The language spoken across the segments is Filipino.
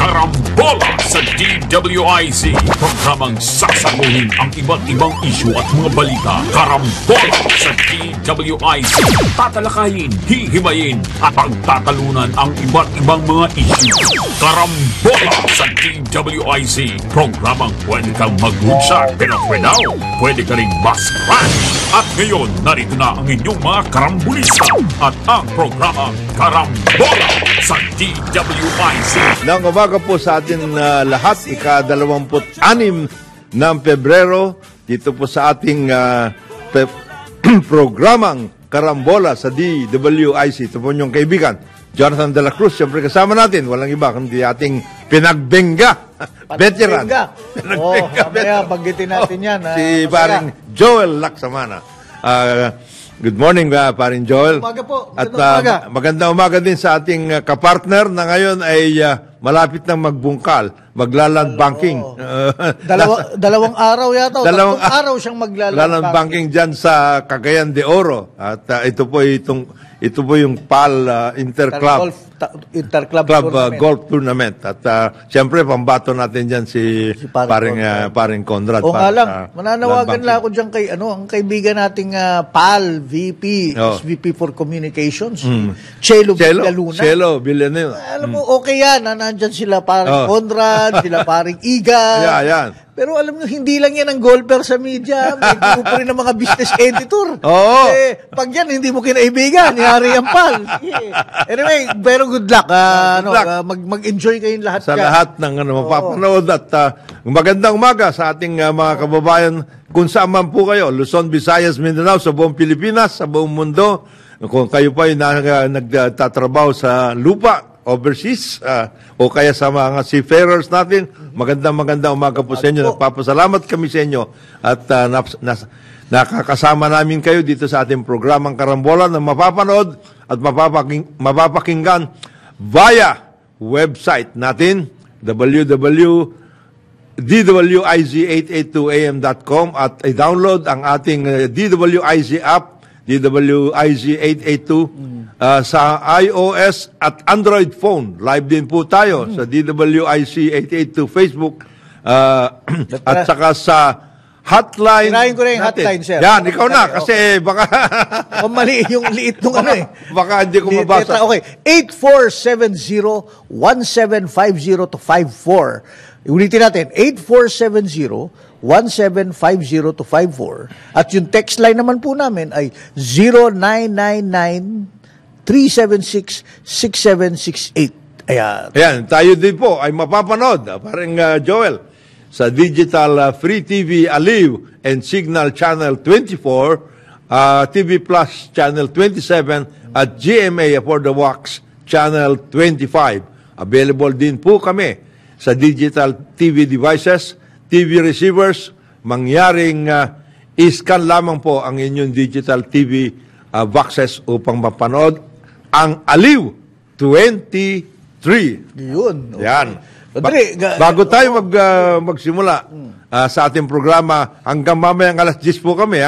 Karambola sa DWIZ. Programang sasaguhin ang iba't ibang isyu at mga balita. Karambola sa DWIZ. Tatalakayin, hihimayin at pagtatalunan ang iba't ibang mga isyu. Karambola sa DWIZ. Programang pwede kang mag-woodshot, pero pwede ka rin mas-crash. At ngayon, narito na ang inyong mga karambulista at ang programang Karambola sa DWIZ. Nang umaga po sa atin lahat, ika-26 ng Pebrero, dito po sa ating programang Karambola sa DWIZ. Ito po yung kaibigan, Jonathan de la Cruz. Siyempre kasama natin, walang iba kundi ating pinagbenga. Veteran. Kaya paggitin natin yan. Si paring Joel Lacsamana. Good morning, paring Joel. Umaga po. At magandang umaga din sa ating kapartner na ngayon ay malapit nang magbungkal, maglaland banking. Dalawang araw yata. Dalawang araw siyang maglaland banking dyan sa Cagayan de Oro. At ito po yung PAL Interclub Golf Tournament. At siyempre, pambato natin dyan si paring Conrad. O nga lang, mananawagan lang ako dyan kay ang kaibigan nating PAL VP, SVP for Communications, Chelo Villaluna. Chelo Villaluna. Alam mo, okay yan. Nandyan sila paring Conrad, sila paring Iga. Yan. Pero alam nyo, hindi lang yan ang golfer sa media. May grupo rin ng mga business editor. Oo. Pag yan, hindi mo kinaibigan. Yari ang PAL. Anyway, pero good luck. Mag-enjoy kayong lahat. Sa lahat ng mapapanood. At magandang umaga sa ating mga kababayan. Kung saan man po kayo, Luzon, Visayas, Mindanao, sa buong Pilipinas, sa buong mundo. Kung kayo pa ay nagtatrabaho sa lupa, overseas, o kaya sa mga seafarers natin, magandang umaga po sa inyo. Nagpapasalamat kami sa inyo at nakakasama namin kayo dito sa ating programang Karambola na mapapanood at mapapakinggan via website natin, www.dwiz882am.com, at i-download ang ating DWIZ app, DWIZ 882 sa iOS at Android phone. Live din po tayo sa DWIC 882 Facebook at saka sa hotline. Tirahin ko rin yung hotline, sir. Yan, ikaw na kasi baka mali yung liit nung baka hindi ko mabasa. Okay, 8470-1750 to 54. Ulitin natin, 8470-1750 to 54. At yung text line naman po namin ay 0999-376-6768. Ayan, tayo din po ay mapapanood, parang Joel, sa Digital Free TV Aliw and Signal Channel 24, TV Plus Channel 27, at GMA For the Wax Channel 25. Available din po kami sa digital TV devices, TV receivers. Mangyaring iscan lamang po ang inyong digital TV boxes upang mapanood ang Aliw 23. Yun. Okay. Yan. Bago tayo magsimula sa ating programa, hanggang mamayang alas 10 po kami,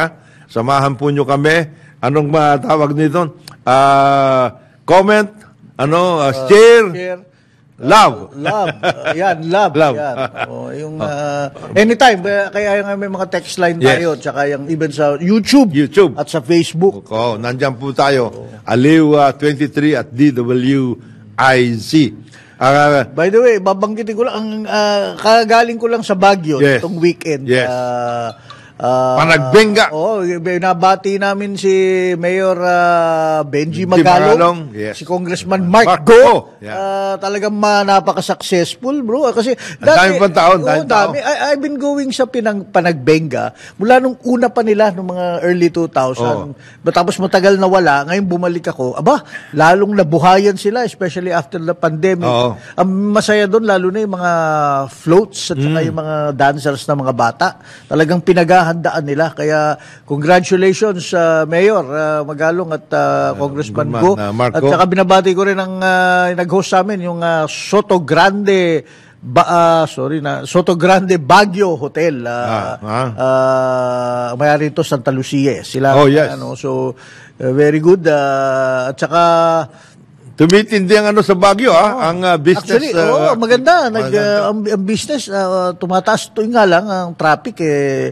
samahan po nyo kami. Anong matawag nito? Comment, share, love. Yan, love. Yan. Yung anytime, kaya may mga text line tayo, tsaka yung even sa YouTube. At sa Facebook. Nandyan po tayo. Aliw 23 at DWIZ. By the way, babanggitin ko lang, kagaling ko lang sa Baguio itong weekend. Yes. Panagbenga. Nabati namin si Mayor Benji Magalong, si Congressman Mark Go. Talagang napaka-successful, bro. Kasi dami pang taon. I've been going sa Panagbenga mula nung una pa nila, nung mga early 2000. Tapos matagal na wala. Ngayon bumalik ako. Lalong nabuhayan sila, especially after the pandemic. Ang masaya doon, lalo na yung mga floats at saka yung mga dancers na mga bata. Talagang pinaghahandaan nila. Kaya congratulations Mayor Magalong at Congressman Go. At saka binabati ko rin ang nag-host sa amin, yung Soto Grande Soto Grande Baguio Hotel. Mayari ito Santa Lucia. Sila, yes. so very good. At saka Tumitindi ang sa Baguio, ang business. Actually, maganda. Ang business, tumataas. Ito nga lang, ang traffic,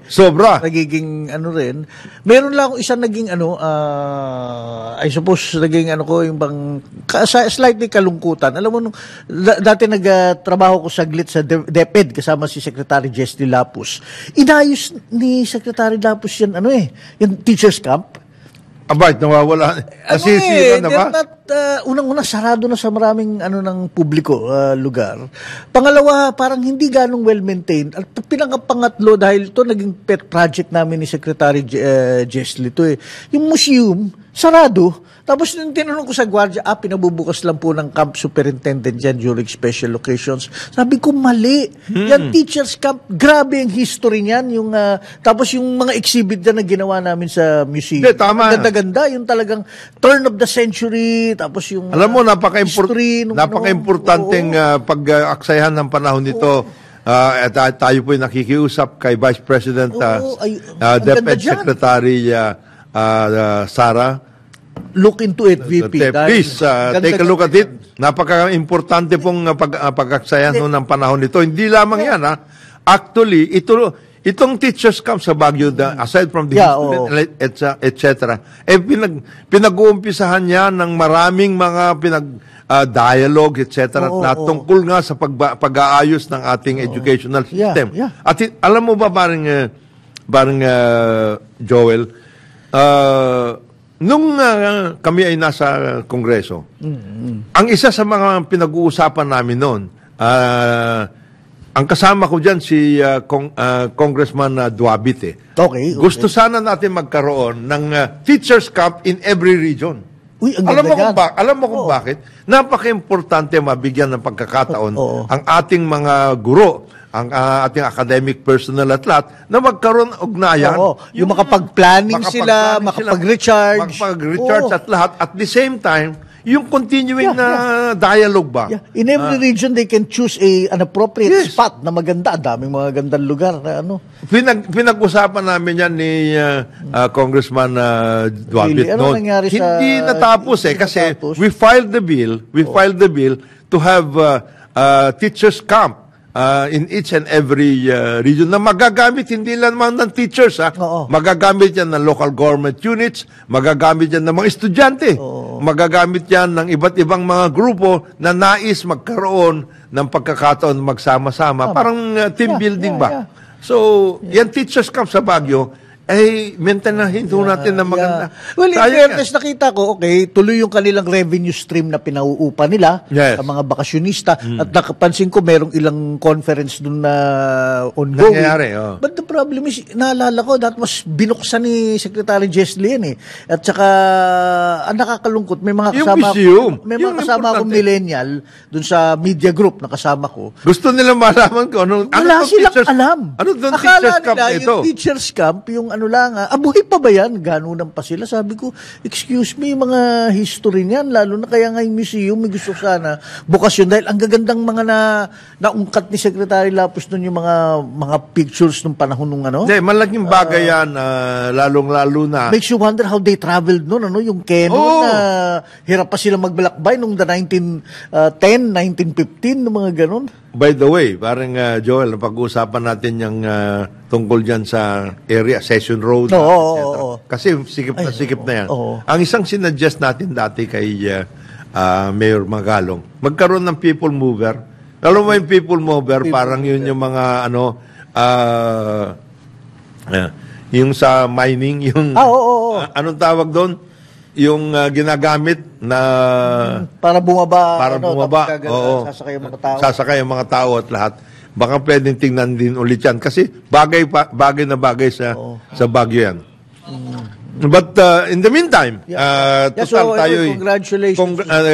sobra. nagiging rin. Meron lang akong isang naging I suppose, naging yung bang, slightly kalungkutan. Alam mo, dati nagtrabaho ko saglit sa DepEd kasama si Secretary Jesly Lapus. Inayos ni Secretary Lapus yan, yung teachers camp. Abay, nawawala. Nasisira na ba? Unang-una, sarado na sa maraming ng publiko lugar. Pangalawa, parang hindi ganong well-maintained. At pinakapangatlo, dahil ito naging pet project namin ni Secretary Jesly, yung museum, sarado. Tapos nung tinanong ko sa gwardiya, pinabubukas lang po ng camp superintendent yan during special occasions. Sabi ko, mali. Yan teachers camp, grabe ang history niyan. Tapos yung mga exhibit na ginawa namin sa museum. Tama. Ganda-ganda. Yung talagang turn of the century. Tapos yung alam mo, napaka-importanteng pag-aksayahan ng panahon nito. Tayo po'y nakikiusap kay Vice President DepEd Secretary Sara. Look into it, VP. Please, take a look at it. Napaka-importante pong pag-aksayan ng panahon nito. Hindi lamang yan, Actually, itong teachers camp sa Baguio, aside from the history, etc., pinag-uumpisahan niya ng maraming mga dialogue, etc., na tungkol nga sa pag-aayos ng ating educational system. At alam mo ba, parang Joel, nung kami ay nasa Kongreso, ang isa sa mga pinag-uusapan namin noon, ang kasama ko dyan si Congressman Duabite. Okay. Gusto sana natin magkaroon ng teachers camp in every region. Uy, ang alam mo kung bakit? Napaka-importante mabigyan ng pagkakataon ang ating mga guro, ang ating academic personnel at lahat, na magkaroon ugnayan. Yung makapag-planning sila, makapag-recharge. Makapag-recharge at lahat. At the same time, yung continuing na dialogue ba? In every region, they can choose an appropriate spot na maganda. Daming mga gandang lugar na Pinag-usapan namin yan ni Congressman Duabit noon. Hindi natapos kasi we filed the bill to have teachers camp in each and every region na magagamit hindi lang ng teachers magagamit yan ng local government units, magagamit yan ng mga estudyante, magagamit yan ng iba't ibang mga grupo na nais magkaroon ng pagkakataon magsama-sama, parang team building ba? So, yan teachers camp sa Baguio, maintainahin natin na maganda. Well, in fairness, nakita ko, tuloy yung kanilang revenue stream na pinauupa nila sa mga bakasyonista. At nakapansin ko, merong ilang conference dun na ongoing. But the problem is, naalala ko, that was binuksan ni Secretary Jesly yan At saka, ang nakakalungkot, may mga kasama akong millennial dun sa media group na kasama ko. Gusto nila malaman ko. Wala silang alam. Ano doon teachers camp ito? Yung teachers camp, yung buhay pa ba yan? Ganunan pa sila. Sabi ko, excuse me, mga history niyan, lalo na kaya nga yung museum, may gusto sana bukas yun. Dahil ang gagandang mga naungkat ni Secretary Lapus nun yung mga pictures nung panahon nung malaking bagay yan, lalong-lalo na. Makes you wonder how they traveled nun, yung Canon, hirap pa sila magbalakbay nung the 1910, 1915, ng mga ganon. By the way, parang Joel, napag-uusapan natin yung tungkol dyan sa area, Session Road, etc. Kasi sikip na yan. Ang isang sinuggest natin dati kay Mayor Magalong, magkaroon ng people mover. Alam mo yung people mover, parang yun yung mga yung sa mining, yung anong tawag doon? Yung ginagamit na para bumaba, sasakay ang mga tao at lahat. Baka pwedeng tingnan din ulit yan kasi bagay na bagay sa Baguio yan. But in the meantime,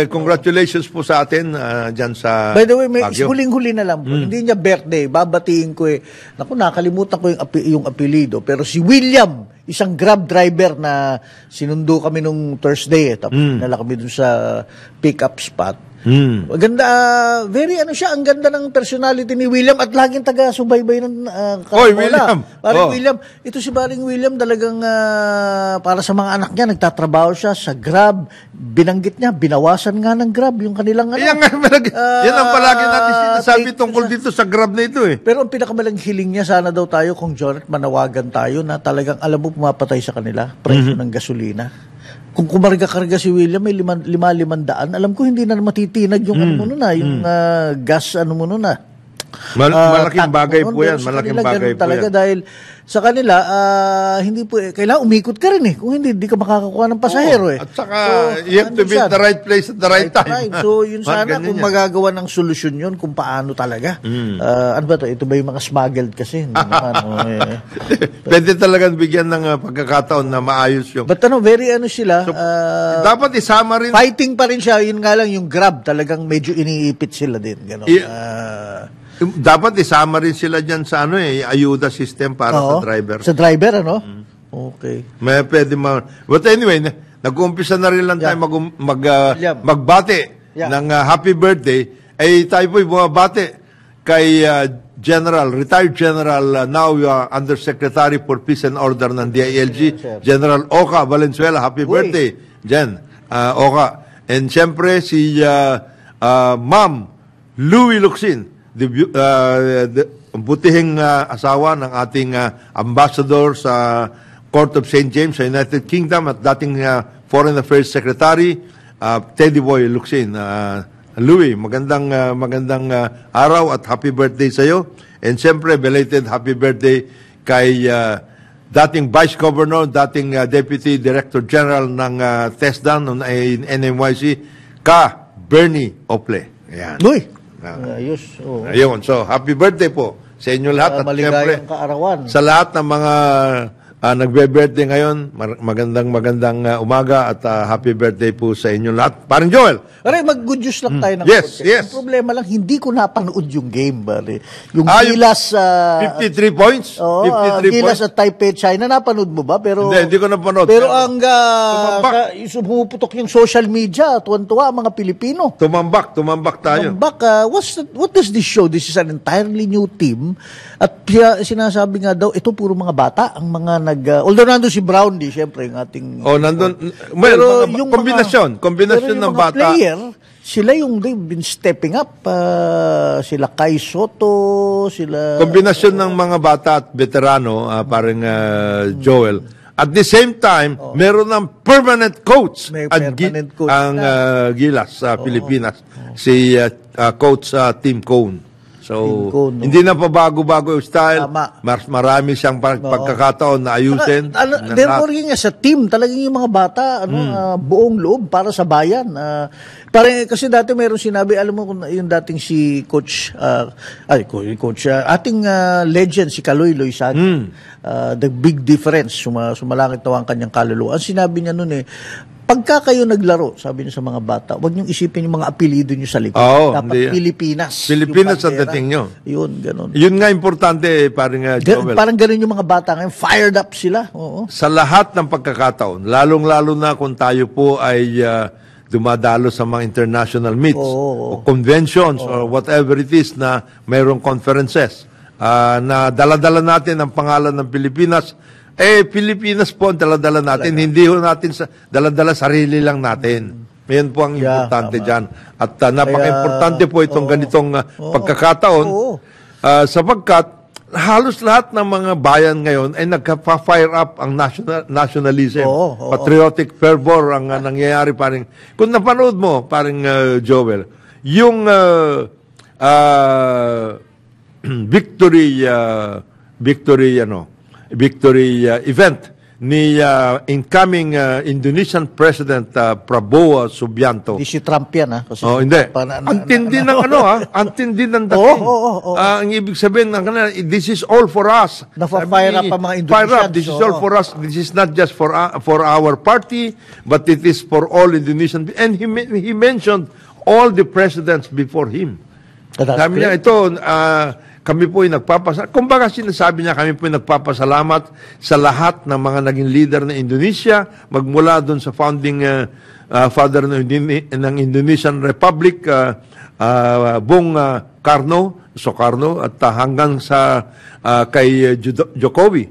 congratulations po sa atin dyan sa By the way, may Baguio. huling-huli na lang po. Hindi niya birthday, babatiin ko nakalimutan ko yung apelido, pero si William, isang Grab driver na sinundo kami nung Thursday, tapos nala kami dun sa pick-up spot. Maganda, very ang ganda ng personality ni William at laging taga-subaybay ng Oy, William. Paring William. Ito si Paring William talagang para sa mga anak niya, nagtatrabaho siya sa Grab. Binanggit niya, binawasan nga ng Grab yung kanilang Yan ang palagi natin sinasabi tungkol dito sa Grab na ito eh. Pero ang pinakamalang hiling niya, sana daw tayo kung Jonat, manawagan tayo na talagang alam mo pumapatay sa kanila, presyo ng gasolina. Kung kumarga-karga si William, may 5,500. Alam ko hindi na matitinag yung yung gas Malaking bagay po yan. Malaking bagay po talaga yan. Dahil sa kanila, hindi po, kailangan umikot ka rin eh. Kung hindi ka makakakuha ng pasahero eh. At saka, you have to be at the right place at the right time. So, yun sana kung magagawa ng solusyon yun, kung paano talaga. Ano ba to? Ito ba yung mga smuggled kasi? Pwede talagang bigyan ng pagkakataon na maayos yung... But very sila. Dapat isama rin... Fighting pa rin siya. Yun nga lang, yung Grab talagang medyo iniipit sila din. Ganon. Dapat isama rin sila dyan sa ayuda system para sa driver. Sa driver, Okay. May pwede But anyway, nag-uumpisa na rin lang tayo magbati ng happy birthday. Tayo po'y bumabati kay Retired General, now Undersecretary for Peace and Order ng DILG, General Oka Valenzuela. Happy birthday, Jen. Oka. And siyempre si Ma'am Louie Locsin, butihing asawa ng ating ambassador sa Court of St. James sa United Kingdom at dating Foreign Affairs Secretary, Teddy Boy Locsin. Louie, magandang araw at happy birthday sa iyo. And siyempre, belated happy birthday kay dating Vice Governor, dating Deputy Director General ng TESDA ng NMYC, Bernie Ople. Ayan. Ayos. Ayun. So, happy birthday po sa inyo lahat. At siyempre, sa lahat ng mga nagbe-birthday ngayon, magandang umaga at happy birthday po sa inyo lahat. Parang Joel. Pare, mag-good news lang tayo ng Yes. Ang problema lang, hindi ko napanood yung game, pare. Yung Gilas... 53 points? 53 Gilas points? at Taipei, China. Napanood mo ba? Pero, hindi ko napanood. Pero ang sumuputok yung social media, tuwan-tuwa ang mga Pilipino. Tumambak tayo. What does this show? This is an entirely new team. At sinasabi nga daw, ito puro mga bata, ang mga although nandun si Brownlee, syempre, yung ating... nandun. Pero yung kombinasyon ng bata. Player, sila yung they've been stepping up. Sila Kai Soto, sila... Kombinasyon ng mga bata at veterano, parang Joel. At the same time, meron ng permanent coach. Ang Gilas sa Pilipinas. Si Coach Tim Cone. So, hindi na pa bago-bago yung style. Marami siyang pagkakataon na ayusin. Therefore, yun nga, sa team, talagang yung mga bata, buong loob para sa bayan. Kasi dati mayroong sinabi, alam mo, yung dating si Coach, ating legend, si Kaloy Loisagi, the big difference, sumalangit na ang kanyang kaluluwa. Ang sinabi niya noon pagka kayo naglaro, sabi niyo sa mga bata, huwag niyong isipin yung mga apelido niyo sa likod. Dapat Pilipinas. Pilipinas ang dating niyo. Yun, ganun. Yun nga importante, parang Joel. Parang ganun yung mga bata ngayon. Fired up sila. Oo. Sa lahat ng pagkakataon, lalong-lalo na kung tayo po ay dumadalo sa mga international meets o conventions or whatever it is na mayroong conferences na daladala natin ang pangalan ng Pilipinas. Pilipinas po ang daladala natin. Hindi ho natin daladala sarili lang natin. Yan po ang importante dyan. At napaka-importante po itong ganitong pagkakataon sapagkat halos lahat ng mga bayan ngayon ay nagpa-fire up ang nationalism. Patriotic fervor ang nangyayari. Kung napanood mo, parang Joel, yung victory event ni incoming Indonesian President Prabowo Subianto. Hindi si Trump yan, Kasi hindi. Antindi ng antindi ng dating. Ang ibig sabihin ng kanila, this is all for us. Nafa-fire up ang mga Indonesians. Fire up, this is all for us. This is not just for our party, but it is for all Indonesian. And he mentioned all the presidents before him. Sabi niya, ito, kami po ay nagpapasalamat. Kumbaga sinasabi niya, kami po ay nagpapasalamat sa lahat ng mga naging leader ng Indonesia, magmula doon sa founding Father ng Indonesian Republic, Bong Sukarno, at hanggang sa kay Jokowi.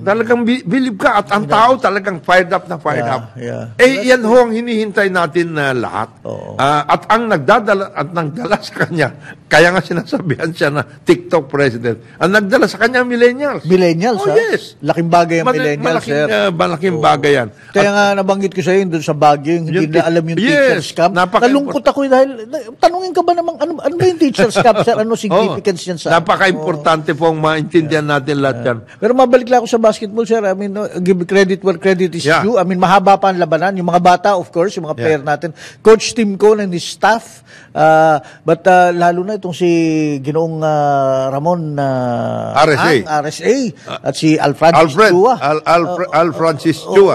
Talagang believe ka, at ang tao talagang fired up na fired up. Yan ho ang hinihintay natin na lahat. At ang nagdala sa kanya, kaya nga sinasabihan siya na TikTok president, ang nagdala sa kanya millennials. Millennials, ha? Yes. Laking bagay ang millennials, sir. Malaking bagay yan. Kaya nga nabanggit ko sa iyo doon sa Baguio, hindi na alam yung teacher's camp. Nalungkot ako dahil, tanungin ka ba namang, ano ba yung teacher's camp, sir? Ano significance yan sa... Napaka-importante pong maintindihan natin lahat yan. Pero mabalik lang ako sa basketball, sir. I mean, give credit where credit is due. I mean, mahaba pa ang labanan. Yung mga bata, of course, yung mga player natin. Coach Tim Cone and his staff. But lalo na itong si Ginoong Ramon RSA at si Francis Chua. Francis Chua.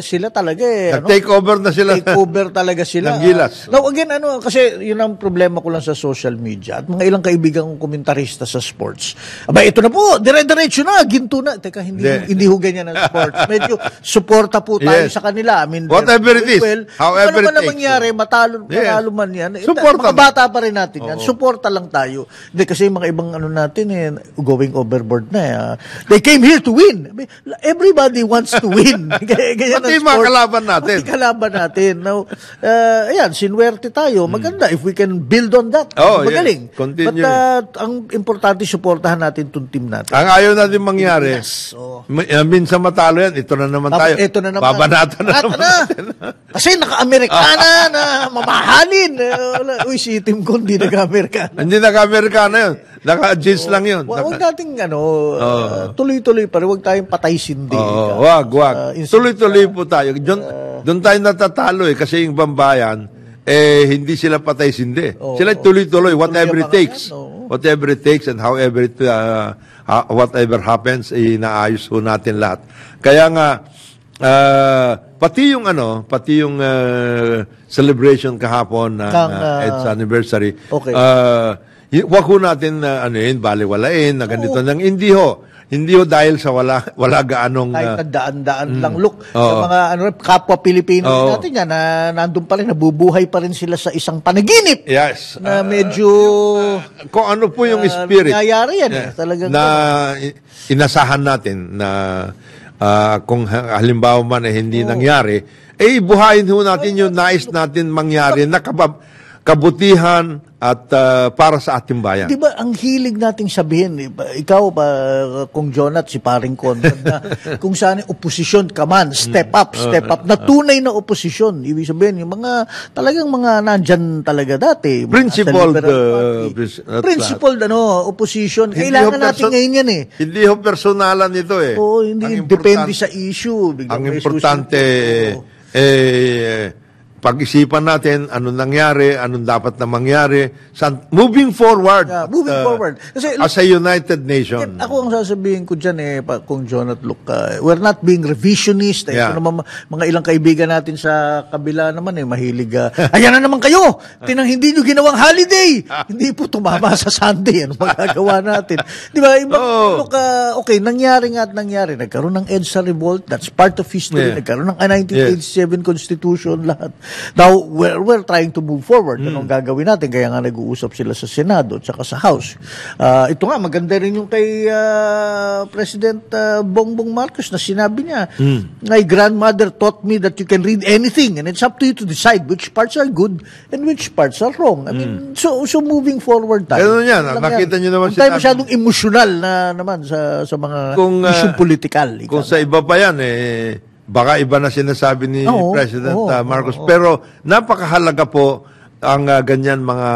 Sila talaga take over na sila. Take over talaga sila. Ng Gilas. Now again, kasi yun ang problema ko lang sa social media at mga ilang kaibigang komentarista sa sports. Aba, ito na po, dire-diretso na, ginto na. Teka, hindi ho ganyan ang sports. Medyo suporta po tayo sa kanila. I mean, whatever it is, however ano it takes. Ano mangyari, matalo man yan. Suporta. Mga bata pa rin natin yan. Suporta lang tayo. Hindi, kasi mga ibang natin, going overboard na. They came here to win. I mean, everybody wants to win. Pati mga kalaban natin. Pati kalaban natin. Now, ayan, sinwerte tayo. Maganda. If we can build on that, magaling. Continue. But ang importante, suportahan natin itong team natin. Ang ayaw natin mangyari, minsan matalo yan, ito na naman tayo. Ito na naman. Babanatan na naman. Kasi naka-Amerikana na mamahalin. Uy, si Tim Cone, hindi naka-Amerikana. Hindi naka-Amerikana yun. Naka-jeans lang yun. Huwag nating tuloy-tuloy pa rin. Huwag tayong patay-sindi. Wag. Tuloy-tuloy po tayo. Doon tayo natatalo kasi yung bambayan, hindi sila patay-sindi. Sila tuloy-tuloy, whatever it takes. Whatever it takes and however whatever happens, inaayos ho natin lahat. Kaya nga, pati yung celebration kahapon ng EDSA anniversary, wag ho natin baliwalain na ganito nang hindi ho dahil sa wala gaanong kahit daan-daan lang sa mga kapwa Pilipino natin yan na nandun pa rin, nabubuhay pa rin sila sa isang panaginip. Yes. Na medyo kung ano po yung spirit nangyayari yan talagang na inasahan natin na kung halimbawa man hindi nangyari, buhayin ho natin yung nais natin mangyari na kabutihan at para sa ating bayan. Di ba ang hilig nating sabihin, ikaw pa, Kung Jonat, si Paring Con, na kung saan yung oposisyon ka man, step up, na tunay na oposisyon. Ibig sabihin, yung talagang mga nandyan talaga dati. Principled opposition. Kailangan natin ngayon yan Hindi ho personalan ito Oo, hindi depende sa issue. Ang importante, pag-isipan natin anong nangyari, anong dapat na mangyari, moving forward. Kasi, as a united nation. Ako ang sasabihin ko dyan Kung Jonat, look, we're not being revisionist. Ito naman, mga ilang kaibigan natin sa kabila naman mahilig. Ayan na naman kayo! Hindi nyo ginawang holiday! Hindi po tumama sa Sunday. Ano magagawa natin? Di ba? Look, okay, nangyari. Nagkaroon ng EDSA revolt. That's part of history. Nagkaroon ng 1987 Constitution, lahat. Now, we're trying to move forward. Anong gagawin natin? Kaya nga nag-uusap sila sa Senado at saka sa House. Ito nga, maganda rin yung kay President Bongbong Marcos na sinabi niya, my grandmother taught me that you can read anything and it's up to you to decide which parts are good and which parts are wrong. I mean, so moving forward tayo. Ano yan? Nakita niyo naman tayo masyadong emosyonal na naman sa mga isyong politikal. Kung sa iba pa yan, baka iba na sinasabi ni President Marcos. Pero napakahalaga po ang ganyan mga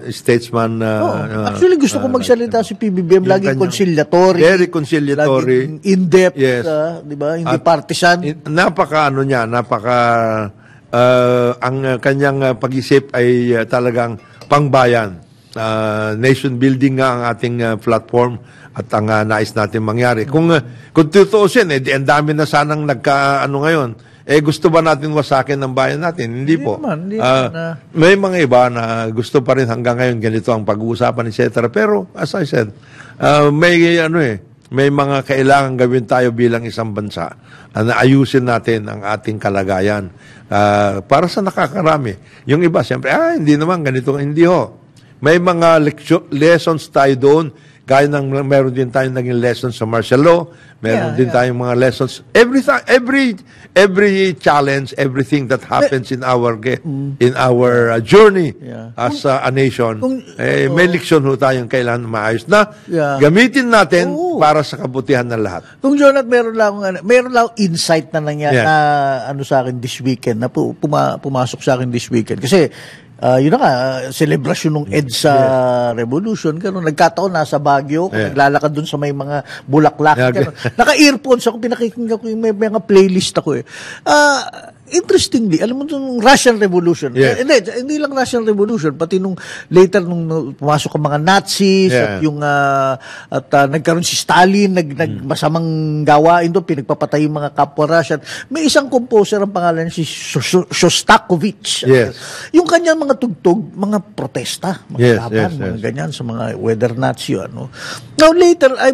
statesman. Actually, gusto ko magsalita si PBBM. Laging conciliatory. Very conciliatory. Laging in-depth. Yes. Di ba? Hindi partisan. Ang kanyang pag-isip ay talagang pangbayan. Nation building nga ang ating platform at ang nais natin mangyari. Kung tutuusin, ang dami na sanang ngayon. Gusto ba natin wasakin ng bayan natin? Hindi po. May mga iba na gusto pa rin hanggang ngayon ganito ang pag-uusapan, etc. Pero, as I said, may mga kailangan gawin tayo bilang isang bansa na ayusin natin ang ating kalagayan para sa nakakarami. Yung iba, siyempre, hindi naman, ganito, hindi ho. May mga lessons tayo doon. Gaya ng meron din tayong naging lessons sa martial law, meron din tayong mga lessons. Every challenge, everything that happens in our journey as a nation, may leksyon ho tayong kailangan maayos na gamitin natin para sa kabutihan ng lahat. Kung Jonat, meron lang insight na nangyari na ano sa akin this weekend, na pumasok sa akin this weekend. Kasi yun na nga, celebration ng EDSA Revolution. Ganun, nagkataon, nasa Baguio, naglalakad dun sa may mga bulaklak. Naka-earphones ako, pinakikinggan ko yung may mga playlist ako eh. Interestingly, alam mo itong Russian Revolution. Hindi lang Russian Revolution, pati nung later nung pumasok ang mga Nazis at yung nagkaroon si Stalin, nagmasamang gawain doon, pinagpapatay yung mga kapwa Russian. May isang composer ang pangalan si Shostakovich. Yung kanyang mga tugtog, mga protesta, mga laban, mga ganyan sa mga weather Nazi. Ano. Now later, ay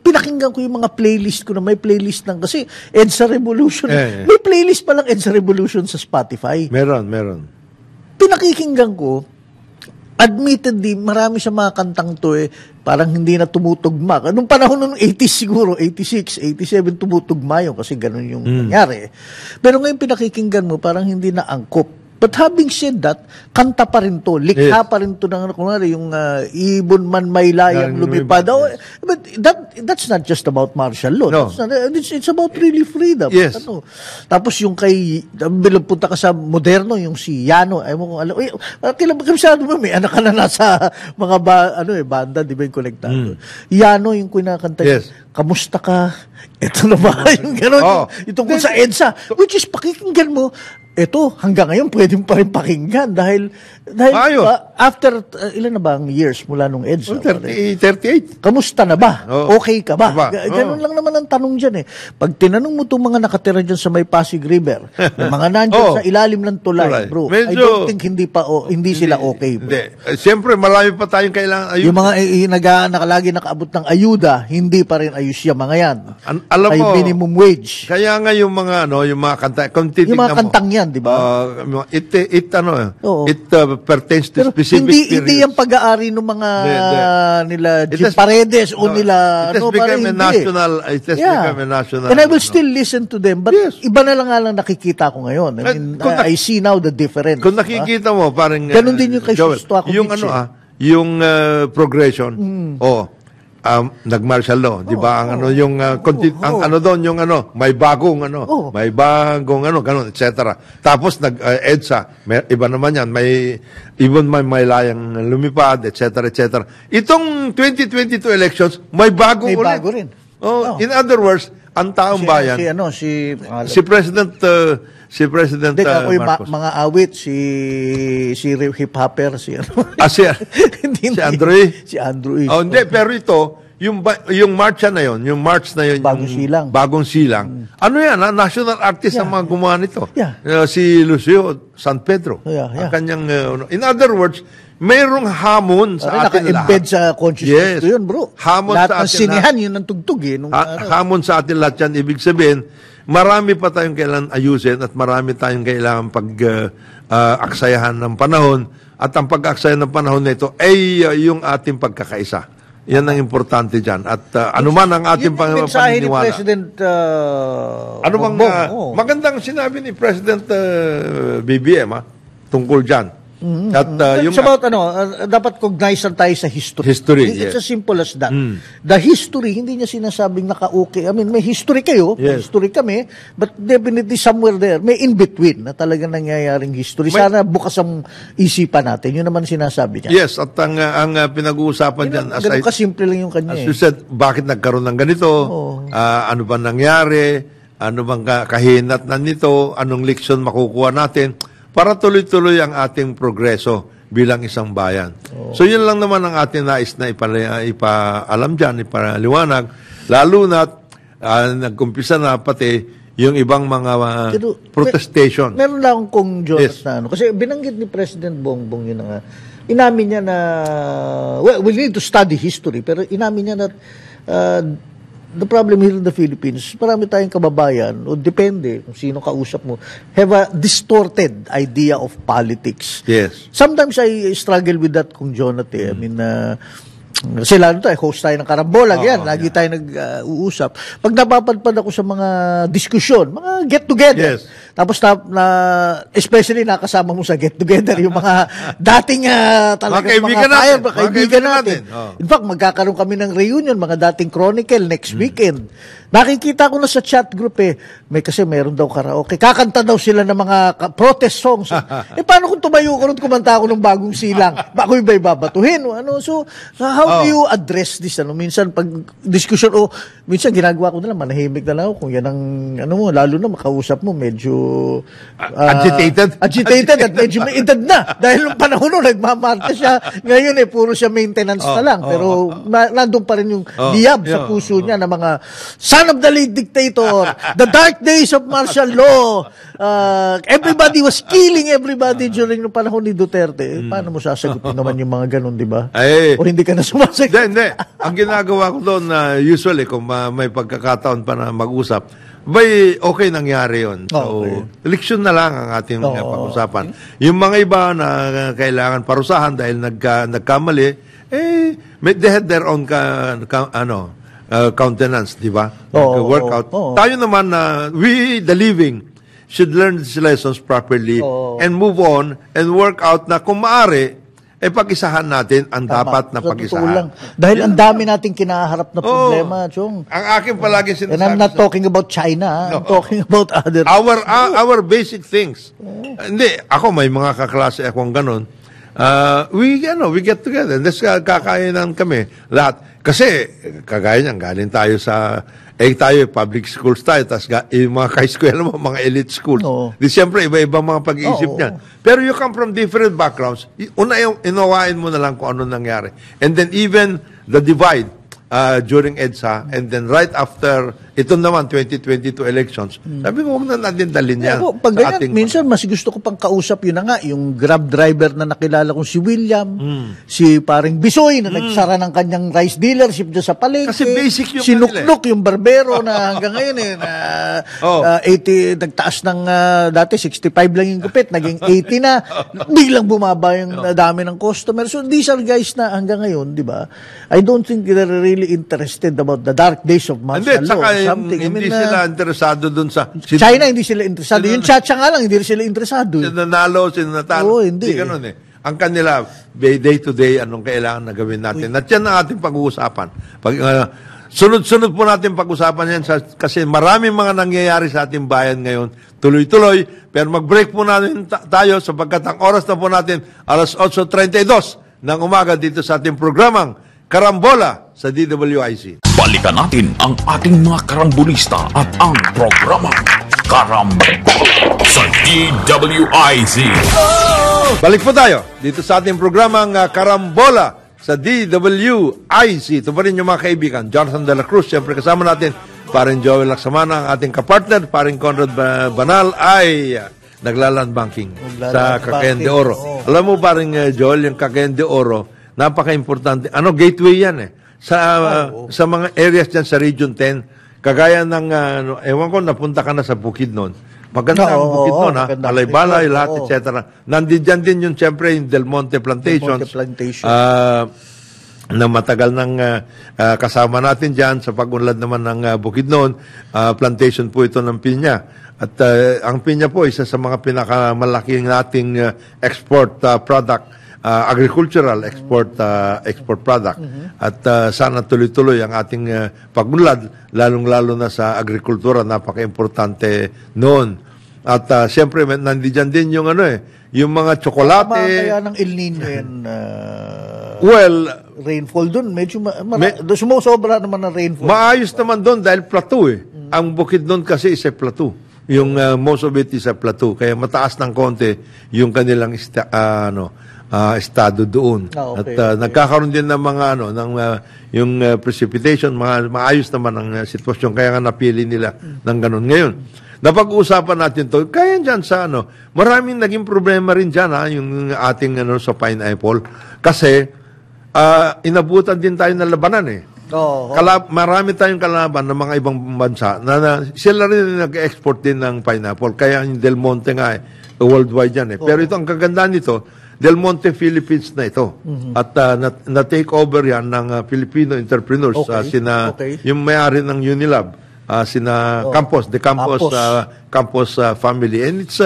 pinakinggan ko yung mga playlist ko na may playlist ng kasi EDSA Revolution. May playlist pa lang EDSA Revolution sa Spotify. Meron. Pinakikinggan ko, admittedly, marami sa mga kantang to parang hindi na tumutugma. Nung panahon ng 80s siguro, 86, 87, tumutugma yun kasi ganun yung nangyari. Pero ngayon pinakikinggan mo, parang hindi na angkop. But having said that, kanta pa rin to. Likha pa rin to ng kunwari, yung ibon man may layang lumipad. But that's not just about martial law. No. It's about really freedom. Ano? Tapos yung bilang punta ka sa moderno, yung si Yano, ay mo kung alam, kailangan mo, may anak ka na nasa mga banda, di ba yung konektado? Yano yung kinakanta niya, kamusta ka? Ito na ba? Yung gano'n, yung tungkol sa EDSA, which is pakikinggan mo, ito, hanggang ngayon, pwede pa rin pakinggan dahil after, ilan na ba ang years mula nung EDSA? 38. Kamusta na ba? Okay ka ba? Ganun lang naman ang tanong dyan Pag tinanong mo itong mga nakatira dyan sa may Pasig River, yung mga nandyan sa ilalim ng tulay, bro, I don't think hindi sila okay, bro. Siyempre, marami pa tayong kailangan ayuda. Yung mga nakalagi nakaabot ng ayuda, hindi pa rin ayos yung mga yan. Alam mo, minimum wage. Kaya nga yung mga, yung mga kanta, yung mga kantang yan, di ba? It pertains to specific period. Hindi yung pag-aari ng mga nila Jim Paredes o nila it has become a national. And I will still listen to them, but iba na lang nakikita ko ngayon. I mean, I see now the difference. Kung nakikita mo, parang ganun din yung kay Shostakovich. Yung progression, nag-martial law, di ba? Ang doon yung may bagong ganun, etc. Tapos nag-EDSA, iba naman yan, may layang lumipad, etc. Itong 2022 elections, may bago ulit. Bago rin. In other words, ang taong bayan, si President Marcos. Mga awit, si hip hopper, si Andrew. Si Andrew. Hindi, pero ito, yung march na yon, Bagong Silang. Ano yan, national artist ang mga gumawa nito. Si Lucio San Pedro. Ang kanyang, in other words, mayroong hamon sa atin lahat. Naka-embed sa consciousness ko yun, bro. Hamon lahat sa atin ng sinihan, yun ang tugtog hamon sa atin lahat yan. Ibig sabihin, marami pa tayong kailangan ayusin at marami tayong kailangan aksayahan ng panahon. At ang pag-aksayahan ng panahon na ito ay yung ating pagkakaisa. Yan ang importante dyan. At anuman ang ating paniniwala. Ni President magandang sinabi ni President BBM tungkol dyan. At it's about dapat cognizant tayo sa history. It's as simple as that. The history, hindi niya sinasabing naka-okay. I mean, may history kayo, may history kami, but definitely somewhere there, may in-between na talagang nangyayaring history. Sana bukas ang isipan natin. Yun naman sinasabi niya. Yes, at ang pinag-uusapan dyan, ganun kasimple lang yung kanya. As you said, bakit nagkaroon ng ganito? Ano ba nangyari? Ano bang kahinatnan nito? Anong leksyon makukuha natin? Para tuloy-tuloy ang ating progreso bilang isang bayan. So yun lang naman ang ating nais na ipaalam dyan, ipaliwanag, lalo na nag-umpisa na pati yung ibang mga protestation. Meron lang kung Jonas na kasi binanggit ni President Bongbong yun nga, inamin niya na, well, we need to study history, pero inamin niya na the problem here in the Philippines, marami tayong kababayan, o depende kung sino kausap mo, have a distorted idea of politics. Yes. Sometimes I struggle with that kung Jonathan. I mean, kasi lalo tayo, host tayo ng Karambola, yan, lagi tayo nag-uusap. Pag napapadpad ako sa mga diskusyon, mga get-together, Yes. tapos especially nakasama mo sa get-together, yung mga dating talagang mga kaibigan natin. Oh. In fact, magkakaroon kami ng reunion, mga dating Chronicle next weekend. Nakikita ko na sa chat group kasi meron daw karaoke. Kakanta daw sila ng mga protest songs. Paano kung tumayo ko ron, kumanta ako ng bagong silang? Ako yung babatuhin? So, how do you address this? Minsan, pag discussion, minsan ginagawa ko na lang, manahimik na lang ako. Kung yan ang, lalo na makausap mo, medyo agitated at medyo may edad na. Dahil nung panahon nun, nagmamarka siya. Ngayon puro siya maintenance na lang. Pero nandun pa rin yung liyab sa puso niya na mga son of the late dictator, the dark days of martial law, everybody was killing everybody during the panahon ni Duterte. Paano mo sasagutin naman yung mga ganun, di ba? O hindi ka na sumasagot? Hindi. Ang ginagawa ko doon, usually, kung may pagkakataon pa na mag-usap, okay nangyari yun. So, leksyon na lang ang ating pag-usapan. Yung mga iba na kailangan parusahan dahil nagkamali, they had their own countenance, di ba? Workout. Tayo naman, we, the living, should learn these lessons properly and move on and work out na kung maaari, pag-isahan natin ang dapat na pag-isahan. Dahil ang dami nating kinaharap na problema, Chong. Ang akin palagi sinasabi. And I'm not talking about China. I'm talking about other... Our basic things. Hindi, ako may mga kaklase akong ganun. We get together. Kakainan kami. Lahat. Kasi, kagaya niyan, galing tayo tayo, public schools tayo, tapos yung mga ka-eskwela mo, mga elite schools. Di siyempre, iba-iba mga pag-iisip niyan. Pero you come from different backgrounds, inawain mo na lang kung ano nangyari. And then even the divide during EDSA, and then right after, ito naman, 2022 elections, sabi ko, huwag na natin dalhin yan. Pag ganyan, minsan, mas gusto ko pang kausap yun na nga, yung Grab driver na nakilala kong si William, si paring Bisoy na nagsara ng kanyang rice dealership dyan sa palengke. Kasi basic yung si Nuknuk, yung barbero na hanggang ngayon 80, nagtaas ng dati 65 lang yung gupit, naging 80 na, biglang bumaba yung dami ng customer. So these are guys na hanggang ngayon, di ba? I don't think they're really interested about the dark days of martial law. Hindi sila interesado dun sa... China, hindi sila interesado. Yung Chacha nga lang, hindi sila interesado. Sinanalo, sinatalo. Hindi Ganun Ang kanila, day to day, anong kailangan na gawin natin. At yan ang ating pag-uusapan. Sunod-sunod po natin pag-usapan yan kasi maraming mga nangyayari sa ating bayan ngayon. Tuloy-tuloy. Pero mag-break po natin tayo sapagkat ang oras na po natin, alas 8:32 ng umaga dito sa ating programang Karambola sa DWIC. Balikan natin ang ating mga karambulista at ang programa Karambola sa DWIC. Balik po tayo dito sa ating programang Karambola sa DWIC. Ito pa rin yung mga kaibigan. Jonathan de la Cruz, siyempre kasama natin. Paring Joel Laksamana, ang ating kapartner. Paring Conrad Banal ay naglaland banking sa Cagayan de Oro. Alam mo paring Joel, yung Cagayan de Oro, napaka-importante. Gateway yan sa mga areas dyan sa Region 10. Kagaya ng, ewan ko, napunta ka na sa Bukidnon. Maganda ang Bukidnon, Balay-balay, lahat, etc. Nandiyan din yung, siyempre, yung Del Monte Plantations. Na matagal nang kasama natin dyan sa pag-unlad naman ng Bukidnon. Plantation po ito ng pinya. At ang pinya po, isa sa mga pinakamalaking nating export product. Agricultural export product. At sana tuloy-tuloy ang ating pagunlad, lalong-lalo na sa agrikultura, napaka-importante noon. At siyempre, nandiyan din yung yung mga tsokolate. Kaya ng El Nino yan, rainfall doon, medyo sumusobra naman ng rainfall. Maayos naman doon dahil plateau Ang bukid doon kasi is a plateau. Yung most of it is a plateau. Kaya mataas ng konti yung kanilang estado doon. At nagkakaroon din ng mga yung precipitation, maayos naman ang sitwasyon kaya nga napili nila ng ganun. Ngayon, napag-uusapan natin to. Kaya dyan sa maraming naging problema rin dyan yung ating sa pineapple. Kasi inabutan din tayo ng labanan eh. Oo. Marami tayong kalaban ng mga ibang bansa na sila rin nag-export din ng pineapple. Kaya yung Del Monte nga worldwide yan eh. Pero ito, ang kagandaan nito, Del Monte Philippines na ito. At na-take over yan ng Filipino entrepreneurs. Yung may-ari ng Unilab, sina Campos, the Campos family. And it's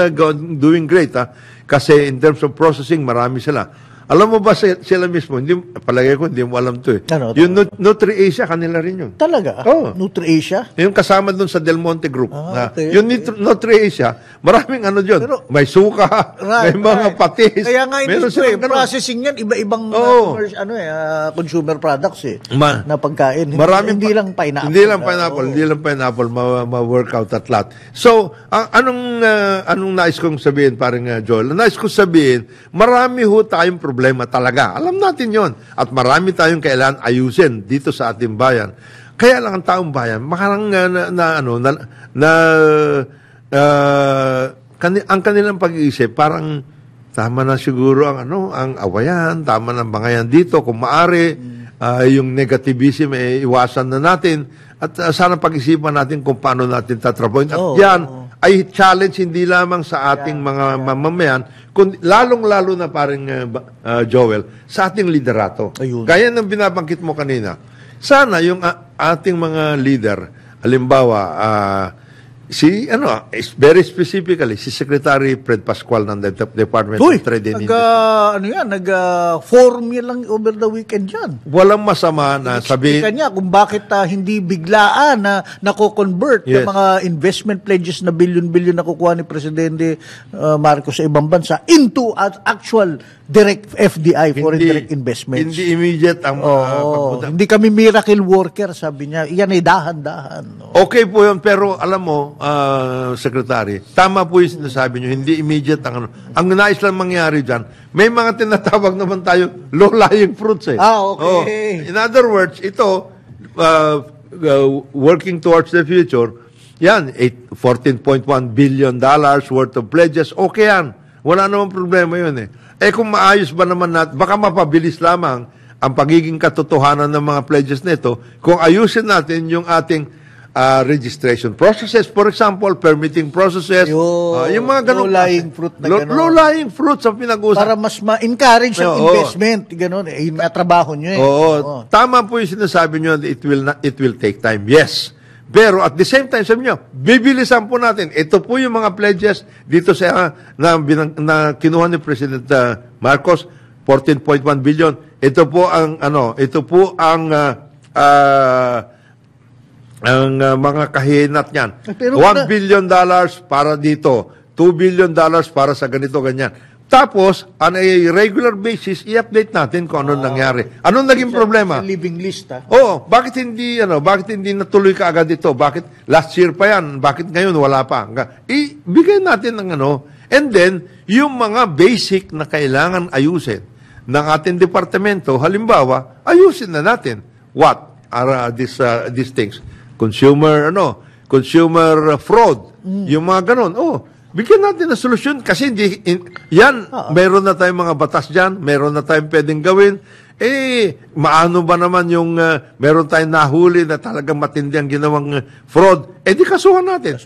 doing great. Kasi in terms of processing, marami sila. Alam mo ba sila mismo, palagay ko, hindi mo alam to eh. Yung Nutri-Asia, kanila rin yun. Talaga? Oh. Nutri-Asia? Yung kasama dun sa Del Monte Group. Okay. Yung Nutri-Asia, maraming dyan. May suka, may mga patis. Kaya nga yung processing yan, iba-ibang consumer products eh. Na pagkain. Hindi lang pineapple. Hindi lang pineapple, ma-workout at lahat. So, anong nais kong sabihin, parang Joel? Nais kong sabihin, marami ho tayong problema talaga. Alam natin yon. At marami tayong kailangan ayusin dito sa ating bayan. Kaya lang ang taong bayan, makarang ang kanilang pag-iisip, parang tama na siguro ang awayan, tama na bangayan dito, kung maaari, yung negativism iwasan na natin, at sana pag-isipan natin kung paano natin tatrabuhin. At yan ay challenge hindi lamang sa ating mga mamamayan, kundi lalong-lalo na parang Joel, sa ating liderato. Gaya ng binabangkit mo kanina, sana yung ating mga leader, halimbawa, very specifically, si Secretary Fred Pascual ng Department of Trade and Industry. Forum yan lang over the weekend yan. Walang masama na sabihin. Niya kung bakit hindi biglaan na nako-convert yung mga investment pledges na billion-billion na kukuha ni Presidente Marcos sa ibang bansa into actual direct FDI, foreign direct investments. Hindi immediate ang pagpunta. Hindi kami miracle worker, sabi niya. Yan ay dahan-dahan. Okay po yun, pero alam mo, Secretary, tama po yung sinasabi nyo, hindi immediate ang nais lang mangyari dyan, may mga tinatawag naman tayo low-lying fruits eh. Okay. In other words, ito, working towards the future, yan, $14.1 billion worth of pledges, okay yan. Wala namang problema yun eh. Kung maayos ba naman natin, baka mapabilis lamang ang pagiging katotohanan ng mga pledges nito kung ayusin natin yung ating registration processes, for example, permitting processes, yung mga ganun. Low-lying fruit na ganun. Low-lying fruits ang pinag-usapan. Para mas ma-encourage ang investment. Ganun. Yung trabaho nyo eh. Tama po yung sinasabi nyo, it will take time. Yes. Pero at the same time, sabi nyo, bibilisan po natin. Ito po yung mga pledges dito sa na kinuha ni President Marcos, 14.1 billion. Ito po ang mga kahinat niyan. $1 billion para dito, $2 billion para sa ganito ganyan. Tapos, on a regular basis, i-update natin kung ano nangyari. Anong naging problema? Living list, bakit hindi natuloy ka agad ito? Bakit last year pa yan? Bakit ngayon wala pa? Ibigay natin ng and then, yung mga basic na kailangan ayusin ng ating departamento, halimbawa, ayusin na natin. What are these things? Consumer fraud. Yung mga ganon. Bigyan natin ng solusyon kasi mayroon na tayong mga batas dyan, mayroon na tayong pwedeng gawin. Maano ba naman yung meron tayong nahuli na talagang matindi ang ginawang fraud? Di kasuhan natin.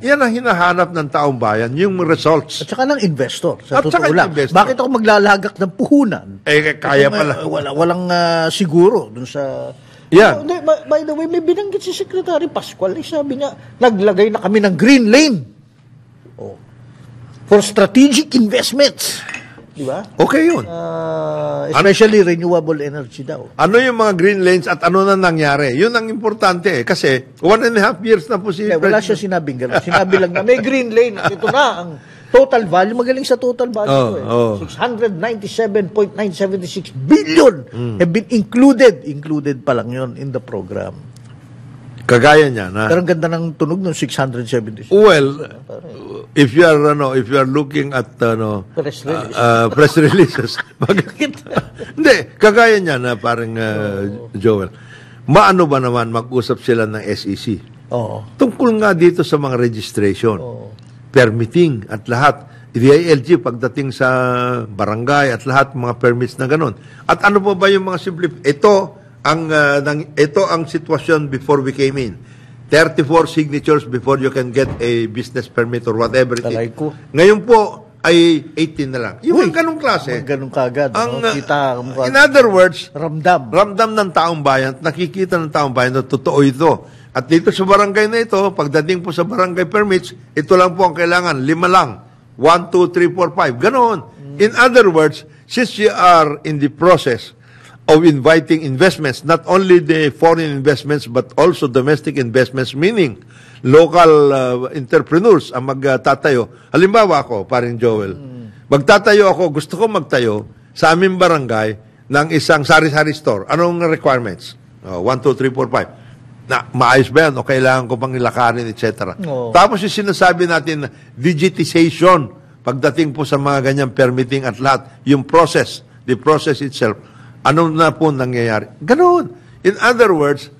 Yan ang hinahanap ng taong bayan, yung results. At saka ng investor. Sa totoo lang. Bakit ako maglalagak ng puhunan? Kaya pala. Walang siguro dun sa... Yeah. By the way, may binanggit si Secretary Pascual. Sabi niya, naglagay na kami ng green lane. For strategic investments. Di ba? Okay yun. Especially renewable energy daw. Ano yung mga green lanes at ano na nangyari? Yun ang importante Kasi 1.5 years na po si President. Wala siya sinabing gano'n. Sinabi lang na may green lane. Ito na ang total value. Magaling sa total value. 697.976 billion have been included. Included pa lang yun in the program. Kagaya niya na. Pero ang ganda ng tunog ng 676. Well, if you are looking at press releases, hindi, kagaya niya na parang Joel. Maano ba naman mag-usap sila ng SEC? Oo. Tungkol nga dito sa mga registration, permitting at lahat. DILG pagdating sa barangay at lahat mga permits na ganun. At ano po ba yung mga ito ang sitwasyon before we came in. 34 signatures before you can get a business permit or whatever it Talay is. ko. Ngayon po ay 18 na lang. Yung ganung klase. Ganun kagad. Kita mo in other words, ramdam ng taong bayan, nakikita ng taong bayan na totoo ito. At dito sa barangay na ito, pagdating po sa barangay permits, ito lang po ang kailangan, 5 lang. 1, 2, 3, 4, 5. Ganon. In other words, since you are in the process of inviting investments, not only the foreign investments but also domestic investments, meaning local entrepreneurs ang magtatayo. Halimbawa ako, paring Joel, magtatayo ako, gusto ko magtayo sa aming barangay ng isang sari-sari store. Anong requirements? 1, 2, 3, 4, 5. Na, maayos ba yan o kailangan ko pang ilakarin, etc. Tapos yung sinasabi natin, digitization, pagdating po sa mga ganyang permitting at lahat, yung process, the process itself, ano na po nangyayari? Ganoon. In other words,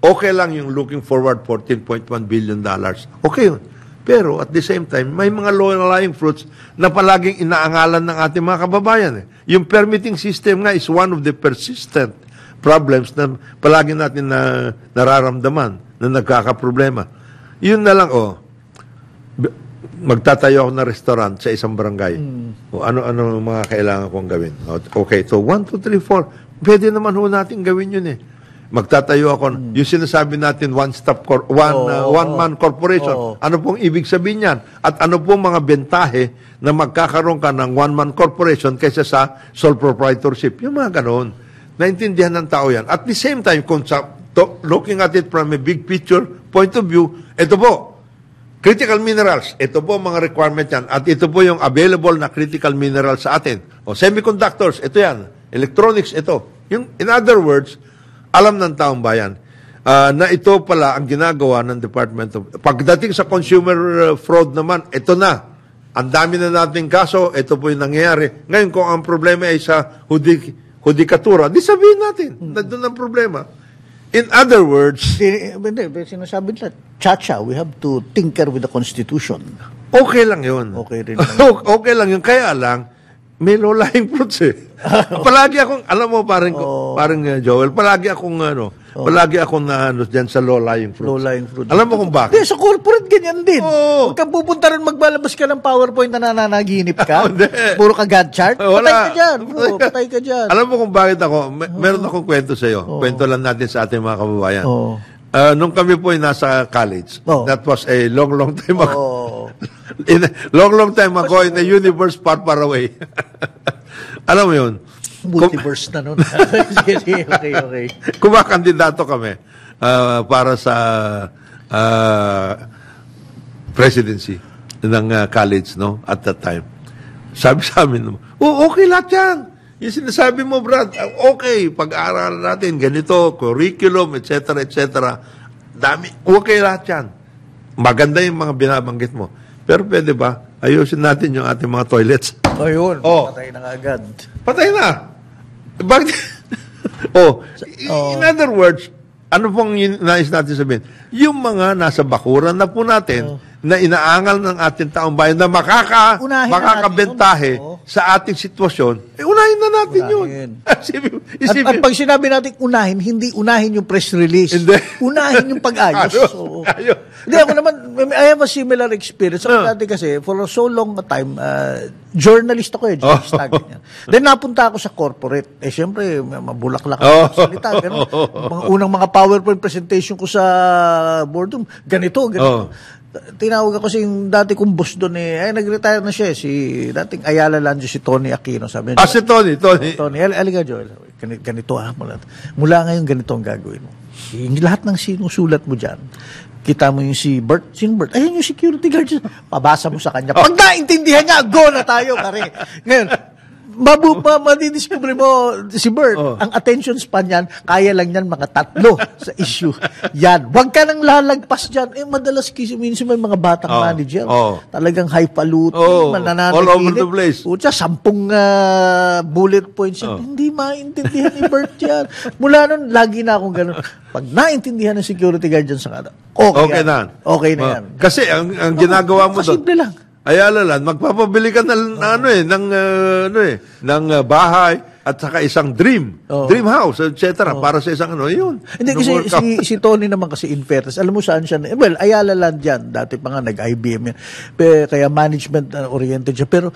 okay lang yung looking forward $14.1 billion. Okay yun. Pero at the same time, may mga low-lying fruits na palaging inaangalan ng ating mga kababayan. Yung permitting system nga is one of the persistent problems na palagi natin na nararamdaman, na nagkakaproblema. Yun na lang, magtatayo ako ng restaurant sa isang barangay. O ano mga kailangan kong gawin. Okay, so 1, 2, 3, 4. Pwede naman natin gawin yun eh. Magtatayo ako, yung sinasabi natin, one-man corporation. Ano pong ibig sabihin yan? At ano pong mga bentahe na magkakaroon ka ng one-man corporation kaysa sa sole proprietorship? Yung mga ganoon. Naintindihan ng tao yan. At the same time, looking at it from a big picture point of view, ito po, critical minerals, ito po mga requirement yan. At ito po yung available na critical minerals sa atin. Semiconductors, ito yan. Electronics, ito. In other words, alam ng taong bayan na ito pala ang ginagawa ng Department of... Pagdating sa consumer fraud naman, ito na. Ang dami na nating kaso, ito po yung nangyayari. Ngayon, kung ang problema ay sa hudikatura, di sabihin natin, nandun ang problema. In other words... Sinasabi nila, Chacha, we have to tinker with the Constitution. Okay lang yun. Okay rin. Okay lang yun. Kaya lang, may low-lying fruits eh. Palagi akong, alam mo, parang Joel, palagi akong dyan sa low-lying fruits. Low-lying fruits. Alam mo kung bakit? Sa corporate, ganyan din. Huwag kang pupunta rin, magbalabas ka ng PowerPoint na nananaginip ka. Puro ka God chart. Patay ka dyan. Patay ka dyan. Alam mo kung bakit ako, meron akong kwento sa'yo. Kwento lang natin sa ating mga kababayan. Nung kami po ay nasa college, that was a long time ago. Long time ago in the universe far away. Alam mo yun? Multiverse na nun. Okay. Kumakandidato kami para sa presidency ng college, no? At that time. Sabi sa amin, okay lahat yan. Yung sinasabi mo, Brad, okay, pag-aaralan natin, ganito, curriculum, etc., etc. Dami, okay lahat yan. Maganda yung mga binabanggit mo. Pero pwede ba, ayusin natin yung ating mga toilets? Ayun, patay na agad. Patay na. Bakit? In other words, ano pong nais natin sabihin? Yung mga nasa bakuran na po natin, na inaangal ng ating taong bayan na makakabentahe sa ating sitwasyon, unahin na natin yun. At pag sinabi natin unahin, hindi unahin yung press release. Unahin yung pag-ayos. Hindi, ako naman, I have a similar experience. Ako dati kasi, for so long a time, journalist ako Then napunta ako sa corporate. Siyempre, mabulaklak ako salita. Mga unang mga PowerPoint presentation ko sa boardroom, ganito. Tinawag ako yung dati kong boss doon nag-retire na siya si dating Ayala Lanjo, si Tony Aquino, sabi niya. Si Tony. Aliga Joel, ganito mula ngayon ganito ang gagawin mo. Yung lahat ng sinusulat mo dyan, kita mo yung si Bert, ayun yung security guard, pabasa mo sa kanya. Pag naintindihan niya, go na tayo, pare. Ngayon, madidiscover mo, si Bert, ang attention span niyan, kaya lang yan mga 3 sa issue. Yan. Huwag ka nang lalagpas dyan. Madalas minsan may mga batang manager. Talagang highfalutin, mananatigilit. All over the place. 10 bullet points yan. Hindi maintindihan ni Bert yan. Mula nun, lagi na akong ganun. Pag naintindihan ng security guard dyan sa kata, okay na. Okay na yan. Kasi ang ginagawa mo doon, simple lang. Ayala, magpapabili ka ng bahay at saka isang dream house, etc. para sa isang yun. Hindi kasi si Tony naman kasi in fairness, alam mo saan siya, well, Ayala Land yan, dati pa nga nag-IBM yan, kaya management oriented siya, pero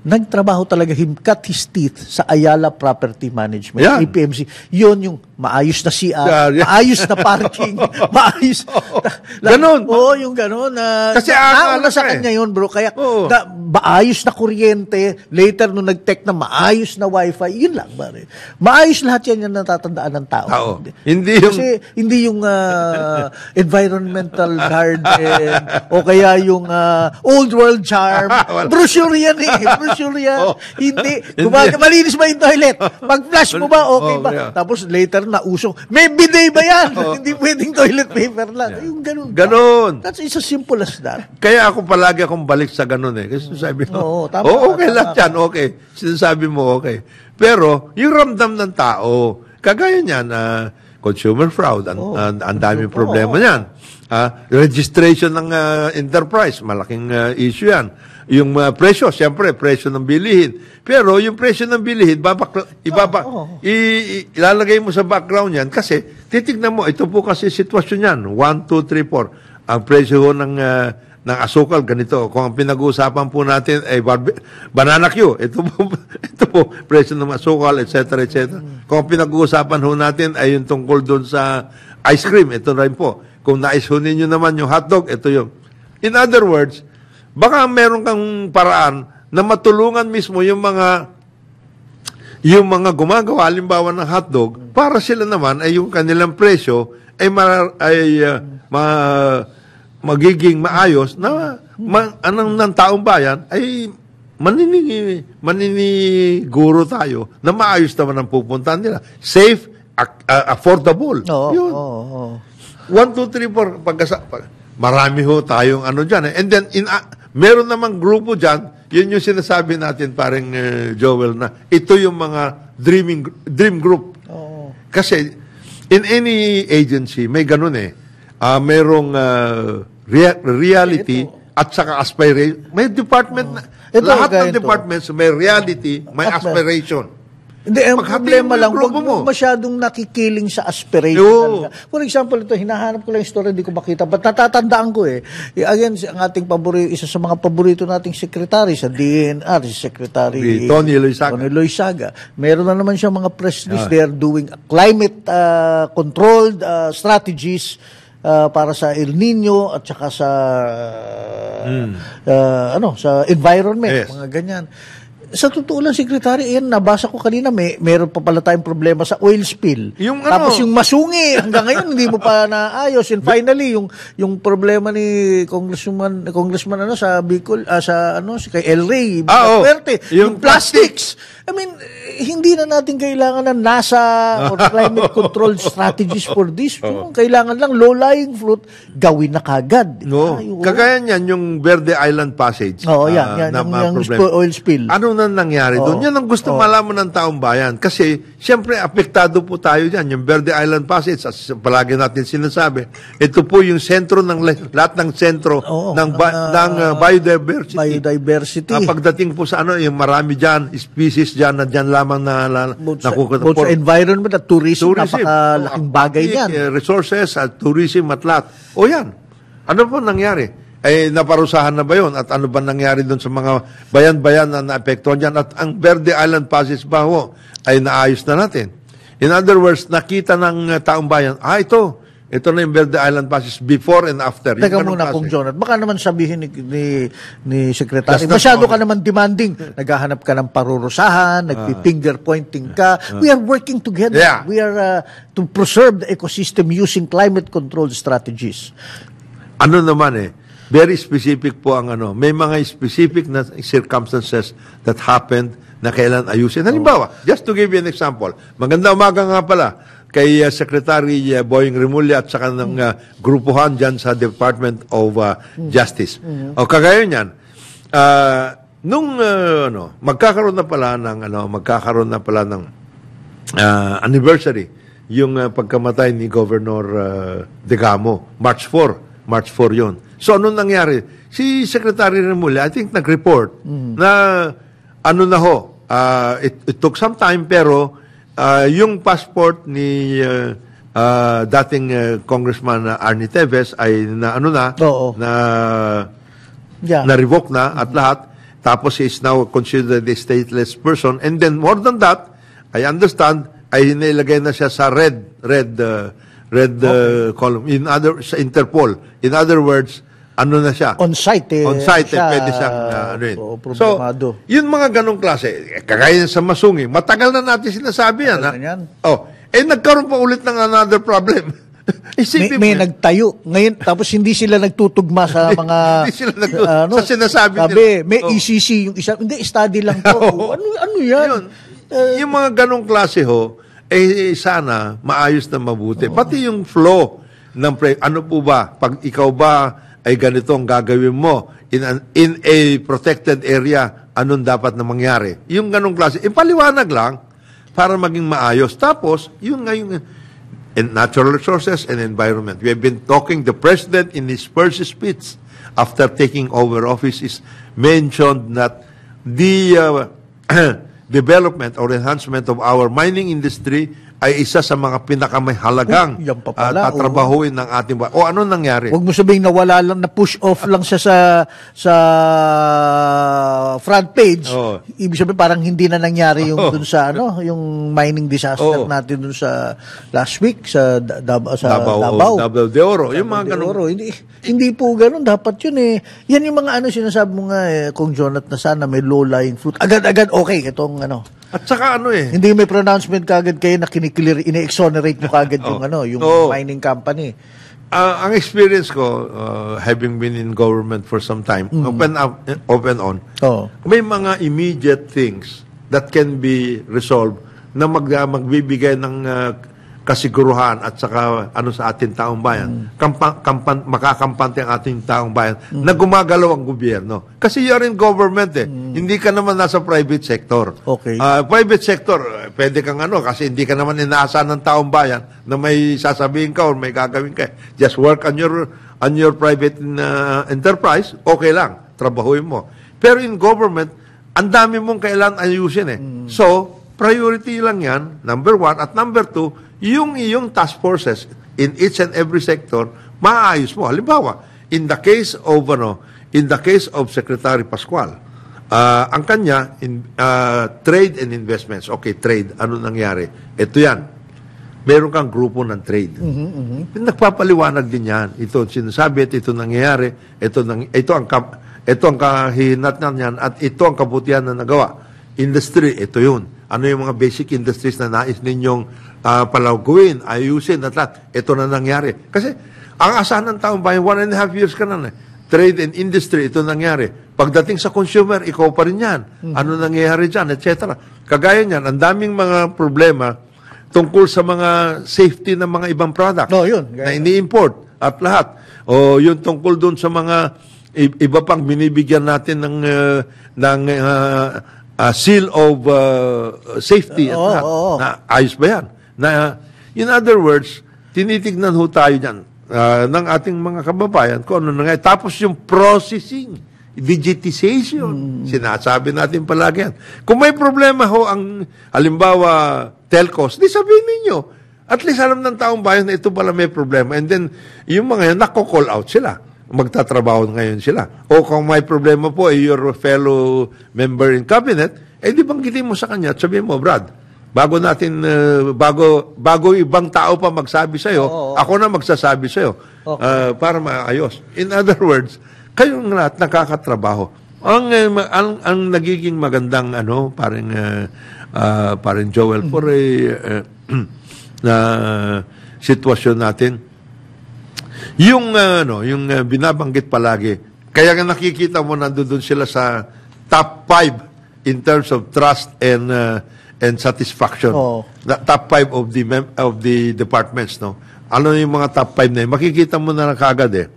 nagtrabaho talaga, cut his teeth sa Ayala Property Management, APMC. Yun yung maayos na CR, maayos na parking, maayos. Ganon. Oo, yung ganon. Kasi nauna sa kanya yun, bro. Kaya maayos na kuryente, later nung nag-tech na maayos na wifi, yun lang. Bari. Maayos lahat yan yung natatandaan ng tao. Hindi yung... Kasi hindi yung environmental garden o kaya yung old world charm. Brochure yan Brochure yan. Hindi. Malinis ba yung toilet? Pag-flush mo ba, okay ba? Tapos later nauso. May bidet ba yan? Hindi pwedeng toilet paper lang. Yung ganun. Ganon. That's as simple as that. Kaya ako palagi akong balik sa ganun Kasi sabi mo, okay lang yan, okay. Sinasabi mo, okay. Pero, yung ramdam ng tao, kagaya niyan, consumer fraud, ang daming problema niyan. Registration ng enterprise, malaking issue yan. Yung presyo, siyempre, presyo ng bilihin. Pero yung presyo ng bilihin, ilalagay mo sa background yan kasi titignan mo, ito po kasi sitwasyon yan. 1, 2, 3, 4. Ang presyo ng asukal, ganito. Kung ang pinag-uusapan po natin ay banana Q, ito po presyo ng asukal, etc., etc. Kung ang pinag-uusapan ho natin ay yung tungkol doon sa ice cream, ito rin po. Kung nais ho ninyo naman yung hotdog, ito yung. In other words, baka meron kang paraan na matulungan mismo yung mga gumagawa, halimbawa ng hotdog, para sila naman ay yung kanilang presyo ay magiging maayos na ng taong bayan ay maniniguro tayo na maayos naman ang pupuntahan nila. Safe, affordable. Yun. 1, 2, 3, 4, marami ho tayong dyan. And then, meron namang grupo dyan, yun yung sinasabi natin, parang Joel, na ito yung mga dream group. Kasi, in any agency, may ganun merong reality at saka aspiration. May department, lahat ng departments, may reality, may aspiration. Hindi, ang problema lang, huwag masyadong nakikiling sa aspiration. For example, ito, hinahanap ko lang yung story, hindi ko makita. But natatandaan ko again, ang ating isa sa mga paborito nating sekretary sa DNR, si Secretary Tony Loizaga. Meron na naman siya mga press release. They are doing climate controlled strategies para sa El Nino at saka sa sa environment, mga ganyan. Sa totoo lang, Secretary, nabasa ko kanina, meron pa pala tayong problema sa oil spill. Tapos yung masungi, hanggang ngayon, hindi mo pa naayos. And finally, yung problema ni Congressman sa Bicol, kay El Rey, Puerte, yung plastics. I mean, hindi na natin kailangan ng NASA or climate control strategies for this. Kailangan lang low-lying fruit, gawin na kagad. Kagaya niyan, yung Verde Island Passage. Yan. Yung oil spill. Ano na nangyari doon? Yan ang gusto malaman ng taong bayan. Kasi, siyempre, apektado po tayo dyan. Yung Verde Island Passage, as palagi natin sinasabi, ito po yung sentro ng lahat ng sentro ng biodiversity. Pagdating po sa yung marami dyan, species dyan, na dyan lamang both sa environment at tourism. Napakalaking bagay yan. Resources at tourism at lahat. Yan. Ano po nangyari? Naparusahan na ba yun? At ano ba nangyari doon sa mga bayan-bayan na naapektuhan dyan? At ang Verde Island Passage ba ay naayos na natin? In other words, nakita ng taong bayan, ito na yung Verde Island Passage before and after. Teka muna, Kung Jonat, baka naman sabihin ni Secretary, masyado ka naman demanding. Naghahanap ka ng parurusahan, nagpi-finger pointing ka. We are working together. Yeah. We are to preserve the ecosystem using climate control strategies. Ano naman very specific po ang may mga specific na circumstances that happened na kailan ayusin. Halimbawa, just to give you an example, maganda umaga nga pala kay Secretary Boying Remulla at saka ng grupuhan dyan sa Department of Justice. O kagaya niyan, nung magkakaroon na pala ng anniversary yung pagkamatay ni Governor Degamo, March 4 yun. So anong nangyari? Si Secretary Remulla, I think nag-report na it took some time pero yung passport ni dating Congressman Arnie Teves ay na-revoke na at lahat. Tapos he is now considered a stateless person. And then more than that, I understand, ay nilagay na siya sa red column sa Interpol. In other words, na siya? On-site pwede siyang So, yun mga ganong klase. Kagaya sa Masungi, matagal na natin sinasabi yan. Nagkaroon pa ulit ng another problem. May nagtayo. Ngayon, tapos hindi sila nagtutugma sa mga... sa sinasabi nila. May ECC yung isa. Hindi, study lang to. Ano yan? Yung mga ganong klase sana maayos na mabuti. Pati yung flow ng ano po ba, pag ikaw ba ay ganito ang gagawin mo in a protected area, anong dapat na mangyari? Yung ganong klase. Paliwanag lang para maging maayos. Tapos, yung ngayon, in natural resources and environment. We have been talking, the President in his first speech after taking over office is mentioned that the development or enhancement of our mining industry ay isa sa mga pinakamahalagang tatrabahuin ng ating bayan. Ano nangyari? Huwag mo sabihin nawala lang, na push off lang siya sa front page. Ibig sabihin parang hindi na nangyari yung dun sa yung mining disaster natin dun sa last week sa Davao de Oro. Yung mga ganun. Hindi po ganun. Dapat yun Yan yung mga sinasabi mo nga Kung Jonat na sana may low-lying fruit. Agad-agad okay itong At saka hindi may pronouncement kagad kayo na kiniklear, ine-exonerate mo kagad yung mining company. Ang experience ko, having been in government for some time, off and on, may mga immediate things that can be resolved na magbibigay ng kasiguruhan at saka sa ating taong bayan. Makakampante ang ating taong bayan na gumagalaw ang gobyerno. Kasi you're in government Hindi ka naman nasa private sector. Okay. Private sector, pwede kang kasi hindi ka naman inaasahan ng taong bayan na may sasabihin ka or may gagawin ka. Just work on your private enterprise, okay lang, trabahuin mo. Pero in government, ang dami mong kailangan ayusin So, priority lang yan, number one. At number two, yung iyong task forces in each and every sector, maayos mo. Halimbawa, in the case of Secretary Pascual, ang kanya, trade and investments. Okay, trade. Ano nangyari? Ito yan. Meron kang grupo ng trade. Nagpapaliwanag din yan. Ito sinasabi, ito nangyayari, ito ang kahinatnan yan, at ito ang kabutihan na nagawa. Industry, ito yun. Ano yung mga basic industries na nais ninyong palaguin, ayusin, at lahat. Ito na nangyari. Kasi, ang asahan ng taong bayan, 1.5 years ka na. Trade and industry, ito nangyari. Pagdating sa consumer, ikaw pa rin yan. Ano nangyayari dyan, etc. Kagaya niyan, ang daming mga problema tungkol sa mga safety ng mga ibang product na ini-import at lahat. O yung tungkol dun sa mga iba pang binibigyan natin ng seal of safety at lahat. Na, ayos ba yan? In other words, tinitignan ho tayo dyan ng ating mga kababayan kung ano nangyayari. Tapos yung processing, digitization, sinasabi natin palagi yan. Kung may problema ho ang, halimbawa, telcos, di sabihin ninyo. At least alam ng taong bayan na ito pala may problema. And then, yung mga yan, nako-call out sila. Magtatrabaho ngayon sila. O kung may problema po, your fellow member in cabinet, di banggitin mo sa kanya at sabihin mo, Brad, bago ibang tao pa magsabi sa'yo, ako na magsasabi sa'yo para maayos. In other words, kayong lahat nakakatrabaho. Ang nagiging magandang parang Joel for na sitwasyon natin, yung binabanggit palagi, kaya nga nakikita mo nandoon sila sa top 5 in terms of trust and satisfaction. Oo. Top 5 of the departments, no? Ano yung mga top 5 na yun? Makikita mo na kagad eh.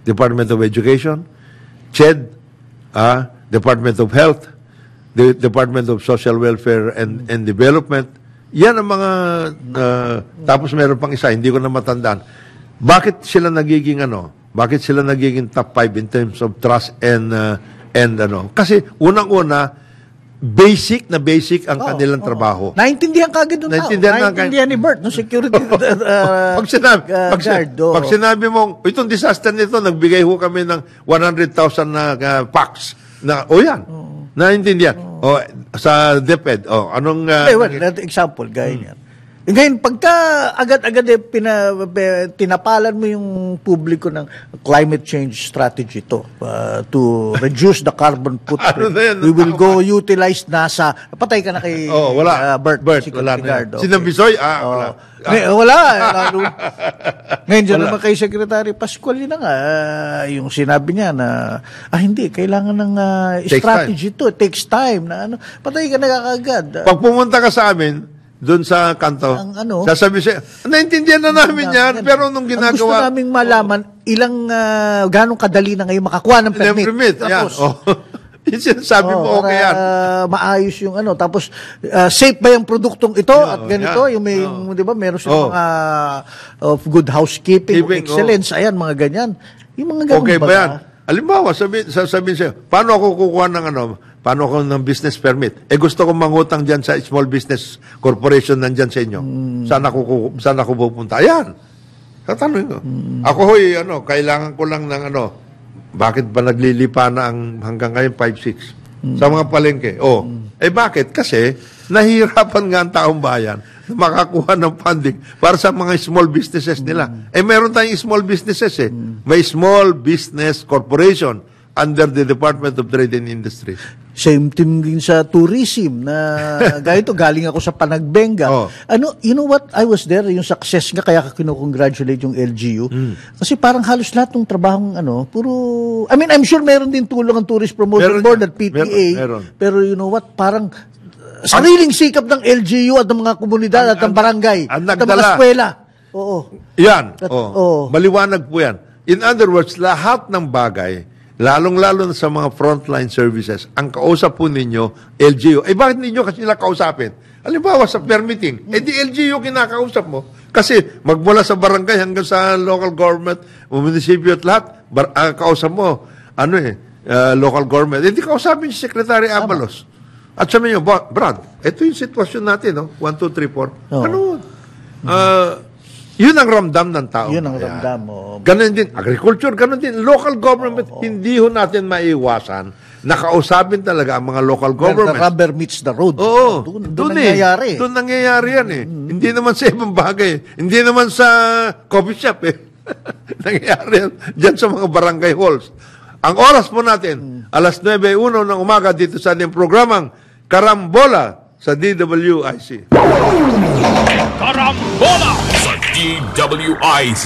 Department of Education, CHED, Department of Health, the Department of Social Welfare and Development. Yan ang mga tapos meron pang isa, hindi ko na matandaan. Bakit sila nagiging Bakit sila nagiging top 5 in terms of trust and Kasi unang-una basic ang kanilang trabaho. Naintindihan kagad ng tao. Naintindihan ni Bert, no security guard. Pag sinabi mo, itong disaster nito, nagbigay ho kami ng 100,000 na packs. Yan. Naintindihan. Sa DepEd. Anong... example, gaya niyan. Ngayon, pagka agad-agad tinapalan mo yung publiko ng climate change strategy to reduce the carbon footprint. We will go utilize NASA. Patay ka na kay Bert, wala na. Guard. Okay. Sinabisoy? Wala. Wala. Ngayon, dyan naman kay Secretary Pascual, yun na nga, yung sinabi niya na, hindi, kailangan ng strategy to. It takes time. Patay ka na kagad. Pag pumunta ka sa amin, doon sa kanto, sasabi siya, naintindihan na namin yan, pero nung ginagawa... Ang gusto naming malaman, gano'ng kadali na ngayon makakuha ng permit. Tapos, yung sinasabi mo, okay yan. Maayos yung tapos, safe ba yung produktong ito at ganito? Yung di ba, meron silang mga of good housekeeping, excellence, ayan, mga ganyan. Yung mga ganun okay ba yan? Halimbawa, sasabihin siya, paano ako kukuha ng paano ako ng business permit? Gusto kong mangutang dyan sa small business corporation nandyan sa inyo. Saan ako pupunta? Ayan. Tatanungin ko. Ako hoy, kailangan ko lang ng bakit ba naglilipa na hanggang ngayon 5-6? Sa mga palengke. Bakit? Kasi nahihirapan nga ang taong bayan na makakuha ng funding para sa mga small businesses nila. Meron tayong small businesses May Small Business Corporation under the Department of Trade and Industry. Same thing din sa tourism na ganito, galing ako sa Panagbenga. You know what? I was there, yung success nga, kaya kinukongratulate yung LGU. Kasi parang halos lahat ng trabahong puro... I'm sure meron din tulong ang Tourist Promotion Board at PTA. Meron. Pero you know what? Parang sariling sikap ng LGU at ng mga komunidad at ng barangay at ng mga eskwela. Yan. Maliwanag po yan. In other words, lahat ng bagay, lalong-lalo na sa mga frontline services, ang kausap po ninyo, LGU. Bakit ninyo kasi nila kausapin? Halimbawa sa permitting, di LGU kinakausap mo. Kasi magmula sa barangay hanggang sa local government, munisipyo at lahat, kausap mo, local government. Hindi kausapin si Secretary Abalos. At sabi nyo, Brad, ito yung sitwasyon natin, 1, 2, 3, 4. Yun ang ramdam ng tao. Yun ang ramdam. Ganun din. Agriculture, ganun din. Local government, hindi ho natin maiiwasan. Nakausapin talaga ang mga local government. Where the rubber meets the road. Doon nangyayari. Doon nangyayari yan Hindi naman sa ibang bagay. Hindi naman sa coffee shop nangyayari yan. Diyan sa mga barangay halls. Ang oras po natin, alas 9:01 ng umaga dito sa ating programang Karambola sa DWIC. Karambola sa DWIC.